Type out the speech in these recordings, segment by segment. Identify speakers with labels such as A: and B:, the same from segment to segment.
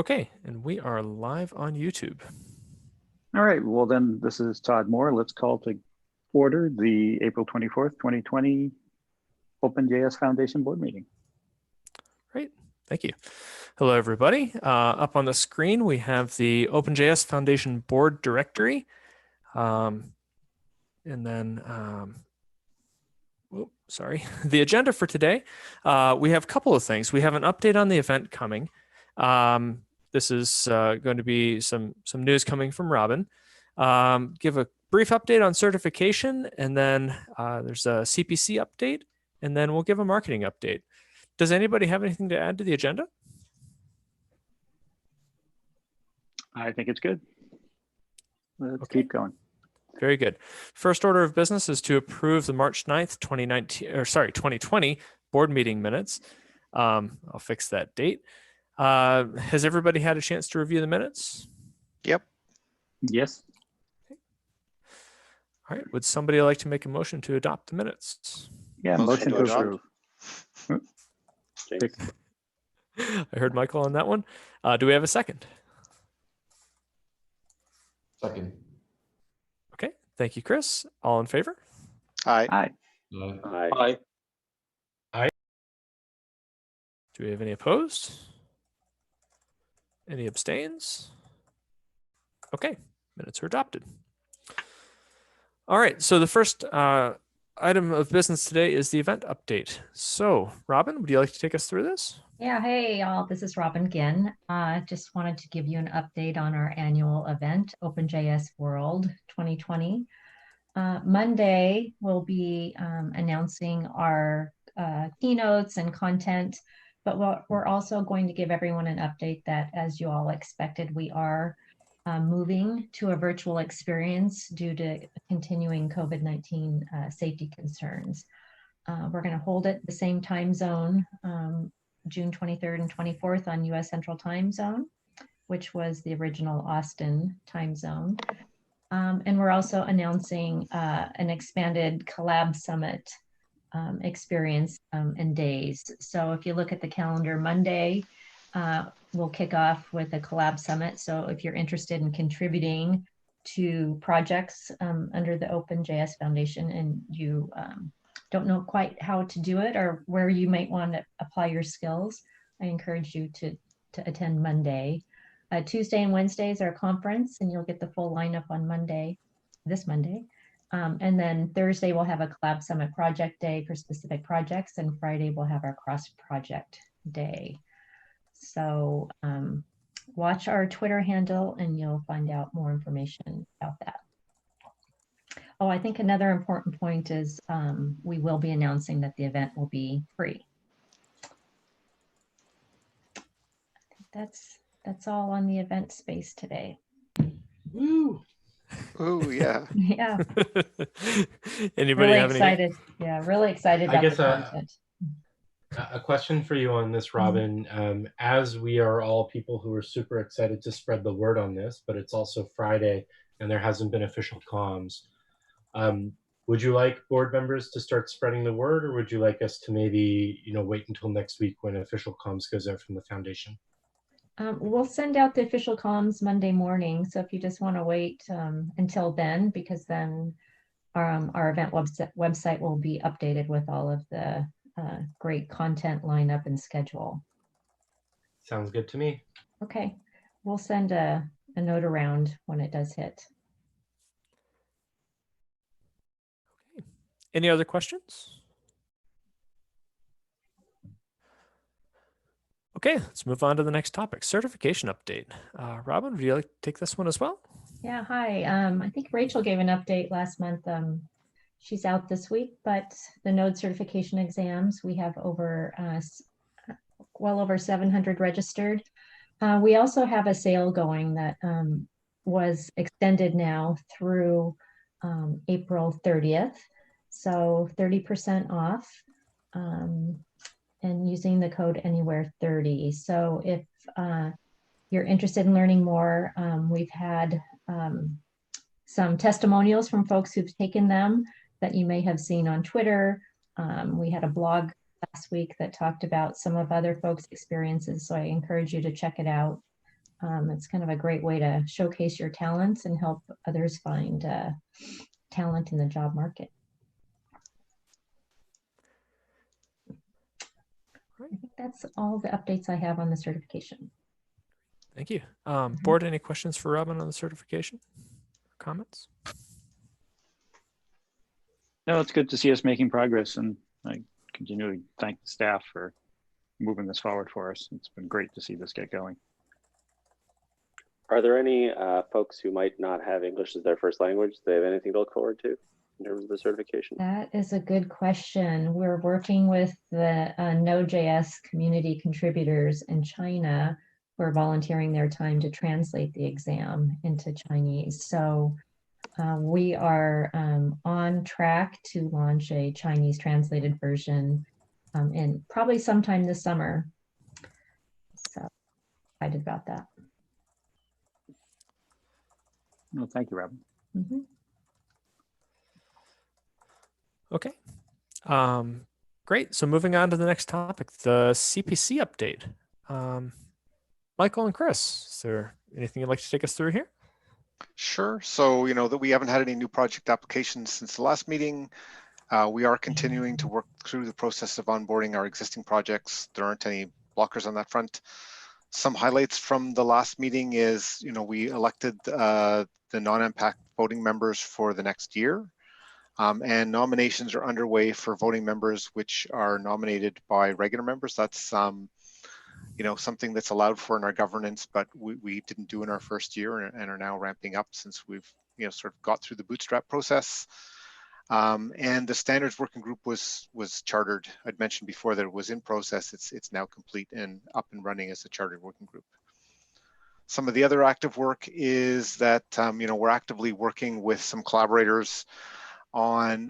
A: Okay, and we are live on YouTube.
B: All right, well then, this is Todd Moore. Let's call to order the April 24th, 2020 OpenJS Foundation board meeting.
A: Great, thank you. Hello, everybody. Up on the screen, we have the OpenJS Foundation board directory. And then, sorry, the agenda for today. We have a couple of things. We have an update on the event coming. This is going to be some news coming from Robin. Give a brief update on certification, and then there's a CPC update, and then we'll give a marketing update. Does anybody have anything to add to the agenda?
B: I think it's good. Let's keep going.
A: Very good. First order of business is to approve the March 9th, 2020 board meeting minutes. I'll fix that date. Has everybody had a chance to review the minutes?
C: Yep.
B: Yes.
A: Okay. All right. Would somebody like to make a motion to adopt the minutes?
B: Yeah, motion to approve.
A: I heard Michael on that one. Do we have a second?
D: Second.
A: Okay. Thank you, Chris. All in favor?
C: Aye.
B: Aye.
D: Aye.
A: Aye. Do we have any opposed? Any abstains? Okay, minutes are adopted. All right, so the first item of business today is the event update. So, Robin, would you like to take us through this?
E: Yeah, hey, all. This is Robin again. Just wanted to give you an update on our annual event, OpenJS World 2020. Monday, we'll be announcing our keynotes and content, but we're also going to give everyone an update that, as you all expected, we are moving to a virtual experience due to continuing COVID-19 safety concerns. We're going to hold it the same time zone, June 23rd and 24th on US Central Time Zone, which was the original Austin time zone. And we're also announcing an expanded Collab Summit experience and days. So if you look at the calendar, Monday, we'll kick off with a Collab Summit. So if you're interested in contributing to projects under the OpenJS Foundation and you don't know quite how to do it or where you might want to apply your skills, I encourage you to attend Monday. Tuesday and Wednesdays are conference, and you'll get the full lineup on Monday, this Monday. And then Thursday, we'll have a Collab Summit project day for specific projects, and Friday, we'll have our cross-project day. So watch our Twitter handle, and you'll find out more information about that. Oh, I think another important point is we will be announcing that the event will be free. I think that's all on the event space today.
D: Woo!
C: Ooh, yeah.
E: Yeah.
A: Anybody
E: Really
A: have
E: excited. Yeah, really excited about the content.
D: A question for you on this, Robin. As we are all people who are super excited to spread the word on this, but it's also Friday and there hasn't been official comms. Would you like board members to start spreading the word, or would you like us to maybe, wait until next week when official comms goes out from the foundation?
E: We'll send out the official comms Monday morning. So if you just want to wait until then, because then our event website will be updated with all of the great content lineup and schedule.
D: Sounds good to me.
E: Okay, we'll send a note around when it does hit.
A: Okay. Any other questions? Okay, let's move on to the next topic, certification update. Robin, would you like to take this one as well?
E: Yeah, hi. I think Rachel gave an update last month. She's out this week, but the Node certification exams, we have well over 700 registered. We also have a sale going that was extended now through April 30th. So 30% off. And using the code anywhere30. So if you're interested in learning more, we've had some testimonials from folks who've taken them that you may have seen on Twitter. We had a blog last week that talked about some of other folks' experiences, so I encourage you to check it out. It's kind of a great way to showcase your talents and help others find talent in the job market. I think that's all the updates I have on the certification.
A: Thank you. Board, any questions for Robin on the certification? Comments?
B: No, it's good to see us making progress, and I continually thank the staff for moving this forward for us. It's been great to see this get going.
F: Are there any folks who might not have English as their first language? Do they have anything to look forward to in terms of the certification?
E: That is a good question. We're working with the Node.js community contributors in China who are volunteering their time to translate the exam into Chinese. So we are on track to launch a Chinese translated version in probably sometime this summer. So excited about that.
B: Well, thank you, Robin.
E: Mm-hmm.
A: Okay. Great. So moving on to the next topic, the CPC update. Michael and Chris, is there anything you'd like to take us through here?
C: Sure. So, that we haven't had any new project applications since the last meeting. We are continuing to work through the process of onboarding our existing projects. There aren't any blockers on that front. Some highlights from the last meeting is, we elected the non-impact voting members for the next year. And nominations are underway for voting members, which are nominated by regular members. That's something that's allowed for in our governance, but we didn't do in our first year and are now ramping up since we've sort of got through the bootstrap process. And the standards working group was chartered. I'd mentioned before that it was in process. It's now complete and up and running as a chartered working group. Some of the other active work is that we're actively working with some collaborators on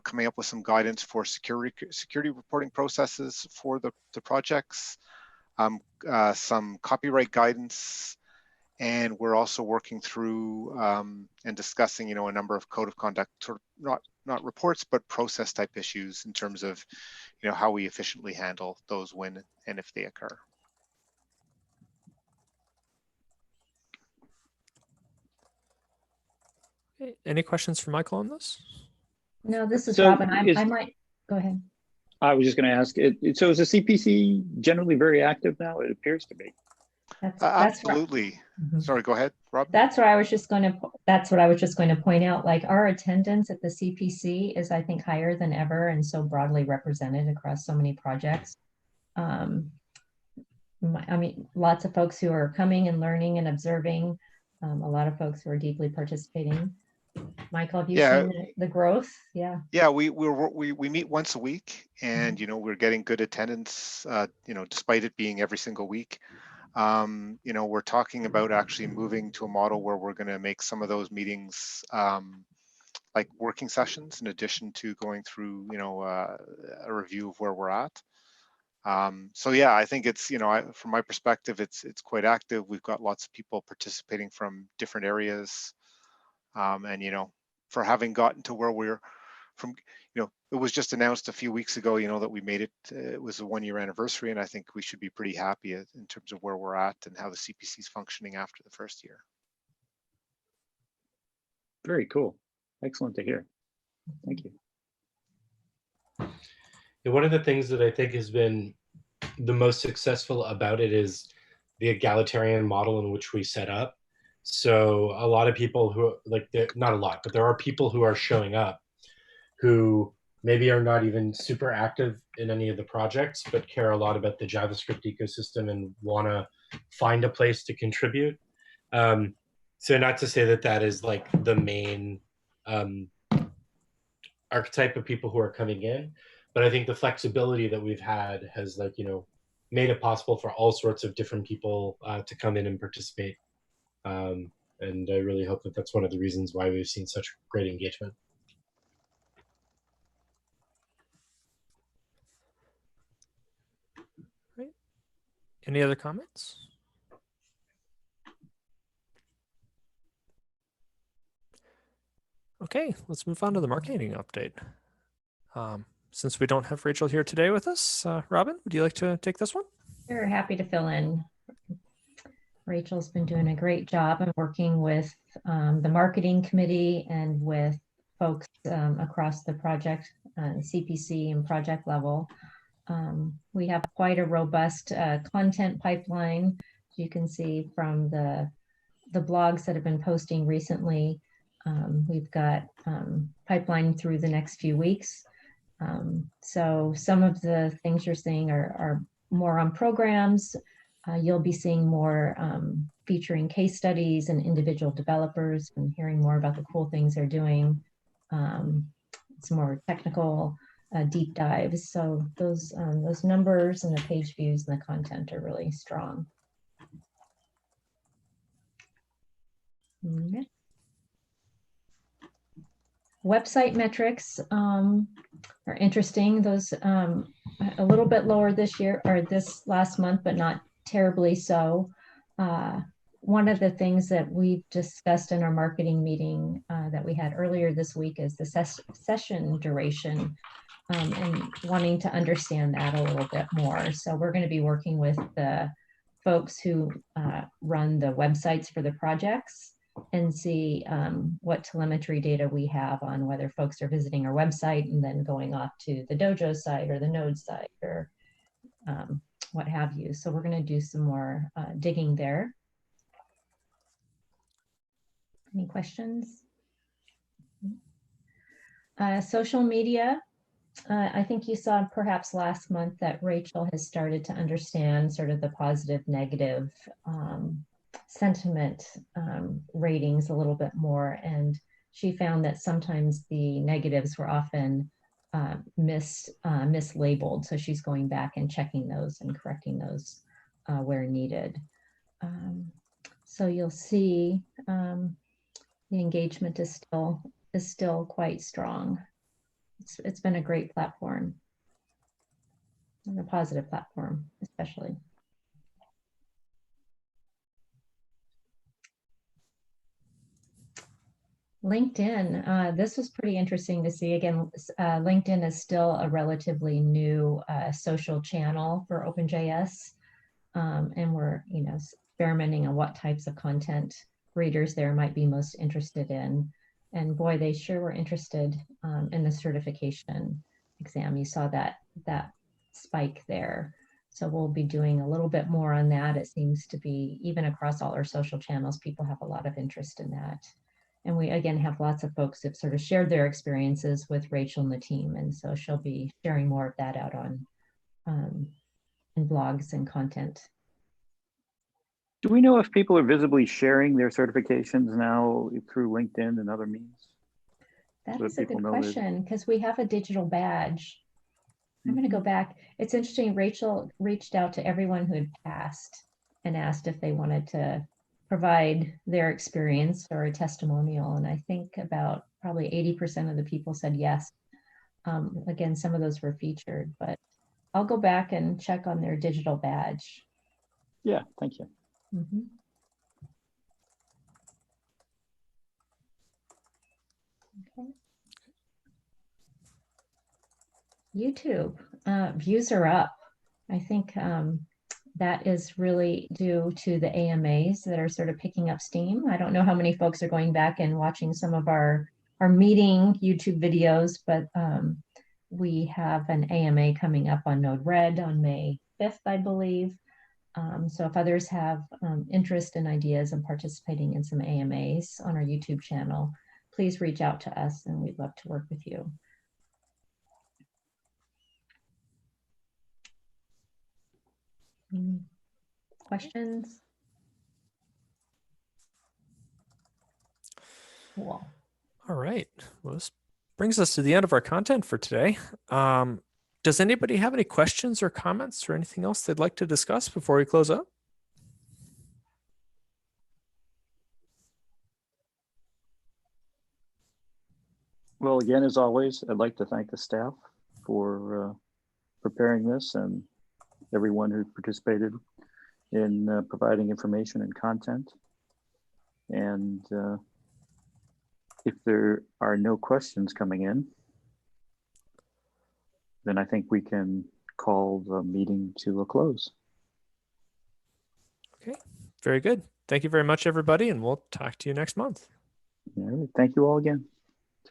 C: coming up with some guidance for security reporting processes for the projects, some copyright guidance, and we're also working through and discussing a number of code of conduct, sort of not reports but process type issues in terms of how we efficiently handle those when and if they occur.
A: Okay. Any questions for Michael on this?
E: No, this is
B: So
E: Robin. I might go ahead.
B: I was just going to ask, so is the CPC generally very active now? It appears to be.
E: That's
C: Absolutely.
E: Mhm.
C: Sorry, go ahead, Rob.
E: That's what I was just going to point out. Like, our attendance at the CPC is, I think, higher than ever and so broadly represented across so many projects. I mean, lots of folks who are coming and learning and observing, a lot of folks who are deeply participating. Michael, have you seen the growth? Yeah.
C: Yeah, we meet once a week, and we're getting good attendance. Despite it being every single week. We're talking about actually moving to a model where we're going to make some of those meetings like working sessions in addition to going through a review of where we're at. So yeah, I think it's from my perspective, it's quite active. We've got lots of people participating from different areas, and for having gotten to where we're from, it was just announced a few weeks ago, that we made it. It was a 1-year anniversary, and I think we should be pretty happy in terms of where we're at and how the CPC is functioning after the first year.
B: Very cool. Excellent to hear. Thank you.
D: Yeah, one of the things that I think has been the most successful about it is the egalitarian model in which we set up. So a lot of people who not a lot, but there are people who are showing up who maybe are not even super active in any of the projects, but care a lot about the JavaScript ecosystem and want to find a place to contribute. So not to say that that is like the main archetype of people who are coming in, but I think the flexibility that we've had has made it possible for all sorts of different people to come in and participate. And I really hope that that's one of the reasons why we've seen such great engagement.
A: Right. Any other comments? Okay, let's move on to the marketing update. Since we don't have Rachel here today with us, Robin, would you like to take this one?
E: We're happy to fill in. Rachel's been doing a great job and working with the marketing committee and with folks across the project, CPC and project level. We have quite a robust content pipeline. As you can see from the blogs that have been posting recently, we've got pipeline through the next few weeks. So some of the things you're seeing are more on programs. You'll be seeing more featuring case studies and individual developers and hearing more about the cool things they're doing. It's more technical deep dives. So those numbers and the page views and the content are really strong. Okay. Website metrics are interesting. Those a little bit lower this year or this last month, but not terribly so. One of the things that we've discussed in our marketing meeting that we had earlier this week is the session duration and wanting to understand that a little bit more. So we're going to be working with the folks who run the websites for the projects and see what telemetry data we have on whether folks are visiting our website and then going off to the Dojo site or the Node site or what have you. So we're going to do some more digging there. Any questions? Social media. I think you saw perhaps last month that Rachel has started to understand sort of the positive, negative sentiment ratings a little bit more. And she found that sometimes the negatives were often mislabeled. So she's going back and checking those and correcting those where needed. So you'll see the engagement is still quite strong. It's been a great platform, and a positive platform, especially. LinkedIn, this was pretty interesting to see. Again, LinkedIn is still a relatively new social channel for OpenJS, and we're experimenting on what types of content readers there might be most interested in. And boy, they sure were interested in the certification exam. You saw that spike there. So we'll be doing a little bit more on that. It seems to be, even across all our social channels, people have a lot of interest in that. And we, again, have lots of folks that sort of shared their experiences with Rachel and the team. And so she'll be sharing more of that out on in blogs and content.
B: Do we know if people are visibly sharing their certifications now through LinkedIn and other means?
E: That is a good question, because we have a digital badge. I'm going to go back. It's interesting. Rachel reached out to everyone who had passed and asked if they wanted to provide their experience or a testimonial. And I think about probably 80% of the people said yes. Again, some of those were featured, but I'll go back and check on their digital badge.
B: Yeah, thank you.
E: Mm-hmm. Okay. YouTube views are up. I think that is really due to the AMAs that are sort of picking up steam. I don't know how many folks are going back and watching some of our meeting YouTube videos, but we have an AMA coming up on Node-RED on May 5th, I believe. So if others have interest and ideas in participating in some AMAs on our YouTube channel, please reach out to us and we'd love to work with you. Questions? Cool.
A: All right. Well, this brings us to the end of our content for today. Does anybody have any questions or comments or anything else they'd like to discuss before we close up?
B: Well, again, as always, I'd like to thank the staff for preparing this and everyone who participated in providing information and content. And if there are no questions coming in, then I think we can call the meeting to a close.
A: Okay, Very good. Thank you very much, everybody, and we'll talk to you next month.
B: All right, thank you all again.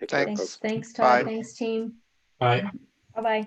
F: Take care,
C: Thanks.
F: folks.
E: Thanks,
C: Bye.
E: Todd. Thanks, team.
D: Bye.
E: Bye-bye.